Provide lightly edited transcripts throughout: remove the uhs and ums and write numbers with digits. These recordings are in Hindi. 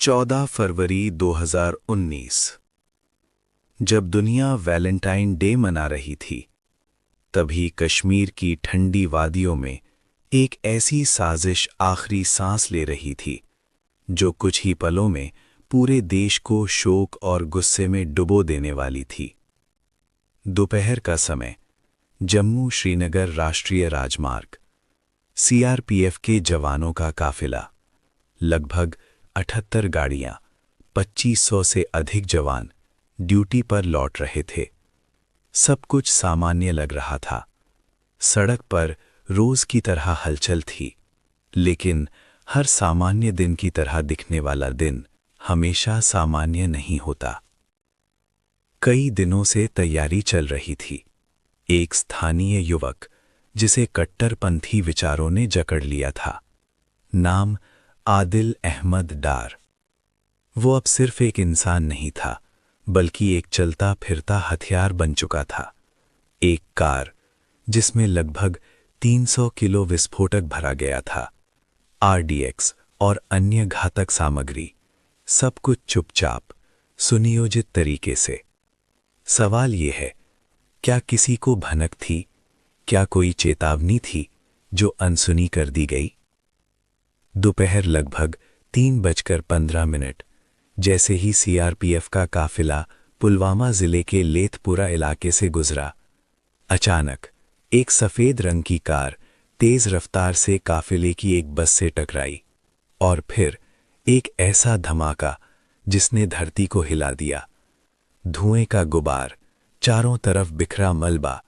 14 फरवरी 2019। जब दुनिया वैलेंटाइन डे मना रही थी, तभी कश्मीर की ठंडी वादियों में एक ऐसी साजिश आखिरी सांस ले रही थी, जो कुछ ही पलों में पूरे देश को शोक और गुस्से में डुबो देने वाली थी। दोपहर का समय, जम्मू श्रीनगर राष्ट्रीय राजमार्ग। सीआरपीएफ के जवानों का काफिला, लगभग 78 गाड़ियां, 2500 से अधिक जवान ड्यूटी पर लौट रहे थे। सब कुछ सामान्य लग रहा था। सड़क पर रोज की तरह हलचल थी, लेकिन हर सामान्य दिन की तरह दिखने वाला दिन हमेशा सामान्य नहीं होता। कई दिनों से तैयारी चल रही थी। एक स्थानीय युवक, जिसे कट्टरपंथी विचारों ने जकड़ लिया था, नाम आदिल अहमद डार। वो अब सिर्फ एक इंसान नहीं था, बल्कि एक चलता फिरता हथियार बन चुका था। एक कार जिसमें लगभग 300 किलो विस्फोटक भरा गया था, आरडीएक्स और अन्य घातक सामग्री, सब कुछ चुपचाप, सुनियोजित तरीके से। सवाल ये है, क्या किसी को भनक थी? क्या कोई चेतावनी थी जो अनसुनी कर दी गई? दोपहर लगभग 3:15, जैसे ही सीआरपीएफ का काफिला पुलवामा जिले के लेथपुरा इलाके से गुजरा, अचानक एक सफेद रंग की कार तेज रफ्तार से काफिले की एक बस से टकराई, और फिर एक ऐसा धमाका जिसने धरती को हिला दिया। धुएं का गुबार, चारों तरफ बिखरा मलबा,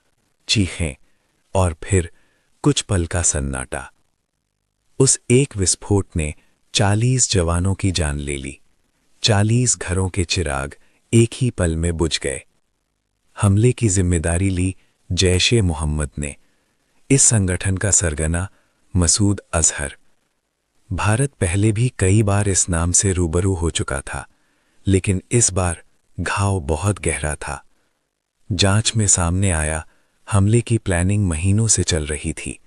चीखें, और फिर कुछ पल का सन्नाटा। उस एक विस्फोट ने 40 जवानों की जान ले ली। 40 घरों के चिराग एक ही पल में बुझ गए। हमले की जिम्मेदारी ली जैश-ए-मोहम्मद ने। इस संगठन का सरगना मसूद अजहर। भारत पहले भी कई बार इस नाम से रूबरू हो चुका था, लेकिन इस बार घाव बहुत गहरा था। जांच में सामने आया, हमले की प्लानिंग महीनों से चल रही थी।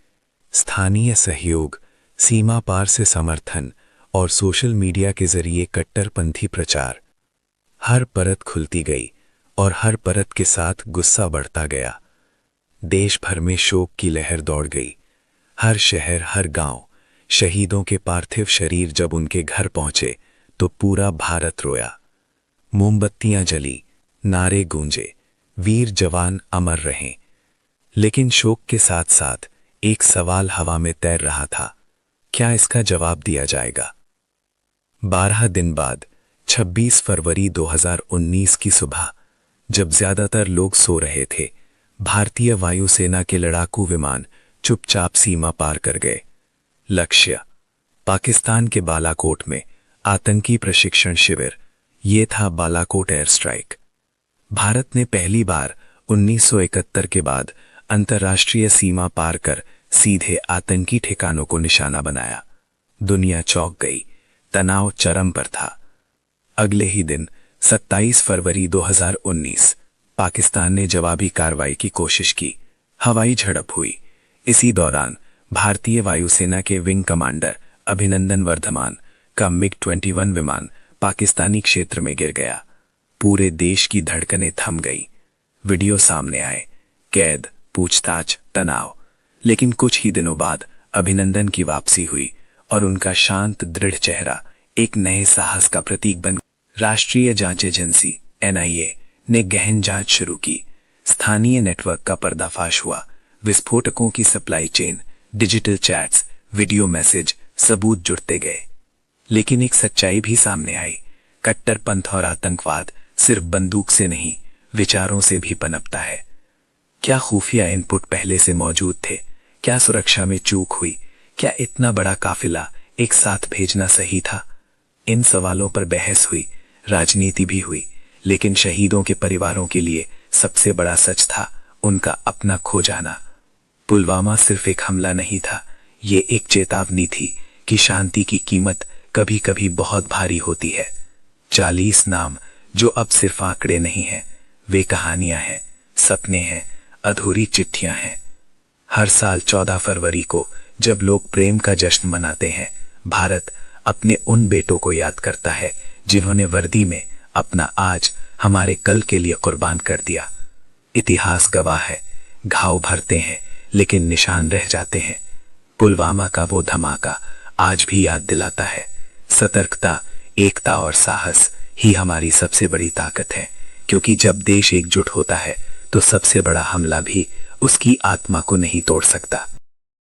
स्थानीय सहयोग, सीमा पार से समर्थन और सोशल मीडिया के जरिए कट्टरपंथी प्रचार। हर परत खुलती गई और हर परत के साथ गुस्सा बढ़ता गया। देश भर में शोक की लहर दौड़ गई। हर शहर, हर गांव, शहीदों के पार्थिव शरीर जब उनके घर पहुंचे तो पूरा भारत रोया। मोमबत्तियां जली, नारे गूंजे, वीर जवान अमर रहें। लेकिन शोक के साथ साथ एक सवाल हवा में तैर रहा था, क्या इसका जवाब दिया जाएगा? 12 दिन बाद 26 फरवरी 2019 की सुबह, जब ज्यादातर लोग सो रहे थे, भारतीय वायुसेना के लड़ाकू विमान चुपचाप सीमा पार कर गए। लक्ष्य पाकिस्तान के बालाकोट में आतंकी प्रशिक्षण शिविर। ये था बालाकोट एयर स्ट्राइक। भारत ने पहली बार 1971 के बाद अंतर्राष्ट्रीय सीमा पार कर सीधे आतंकी ठिकानों को निशाना बनाया। दुनिया चौंक गई। तनाव चरम पर था। अगले ही दिन 27 फरवरी 2019, पाकिस्तान ने जवाबी कार्रवाई की कोशिश की। हवाई झड़प हुई। इसी दौरान भारतीय वायुसेना के विंग कमांडर अभिनंदन वर्धमान का मिग-21 विमान पाकिस्तानी क्षेत्र में गिर गया। पूरे देश की धड़कनें थम गई। वीडियो सामने आए, कैद, पूछताछ, तनाव। लेकिन कुछ ही दिनों बाद अभिनंदन की वापसी हुई और उनका शांत, दृढ़ चेहरा एक नए साहस का प्रतीक बन। राष्ट्रीय जांच एजेंसी एनआईए ने गहन जांच शुरू की। स्थानीय नेटवर्क का पर्दाफाश हुआ। विस्फोटकों की supply chain, digital chats, video message, सबूत जुड़ते गए। लेकिन एक सच्चाई भी सामने आई। कट्टरपंथ और आतंकवाद सिर्फ बंदूक से नहीं, विचारों से भी पनपता है। क्या खुफिया इनपुट पहले से मौजूद थे? क्या सुरक्षा में चूक हुई? क्या इतना बड़ा काफिला एक साथ भेजना सही था? इन सवालों पर बहस हुई, राजनीति भी हुई, लेकिन शहीदों के परिवारों के लिए सबसे बड़ा सच था उनका अपना खो जाना। पुलवामा सिर्फ एक हमला नहीं था, ये एक चेतावनी थी कि शांति की कीमत कभी कभी बहुत भारी होती है। 40 नाम जो अब सिर्फ आंकड़े नहीं हैं, वे कहानियां हैं, सपने हैं, अधूरी चिट्ठियां हैं। हर साल 14 फरवरी को जब लोग प्रेम का जश्न मनाते हैं, भारत अपने उन बेटों को याद करता है जिन्होंने वर्दी में अपना आज हमारे कल के लिए कुर्बान कर दिया। इतिहास गवाह है, घाव भरते हैं लेकिन निशान रह जाते हैं। पुलवामा का वो धमाका आज भी याद दिलाता है, सतर्कता, एकता और साहस ही हमारी सबसे बड़ी ताकत है, क्योंकि जब देश एकजुट होता है तो सबसे बड़ा हमला भी उसकी आत्मा को नहीं तोड़ सकता।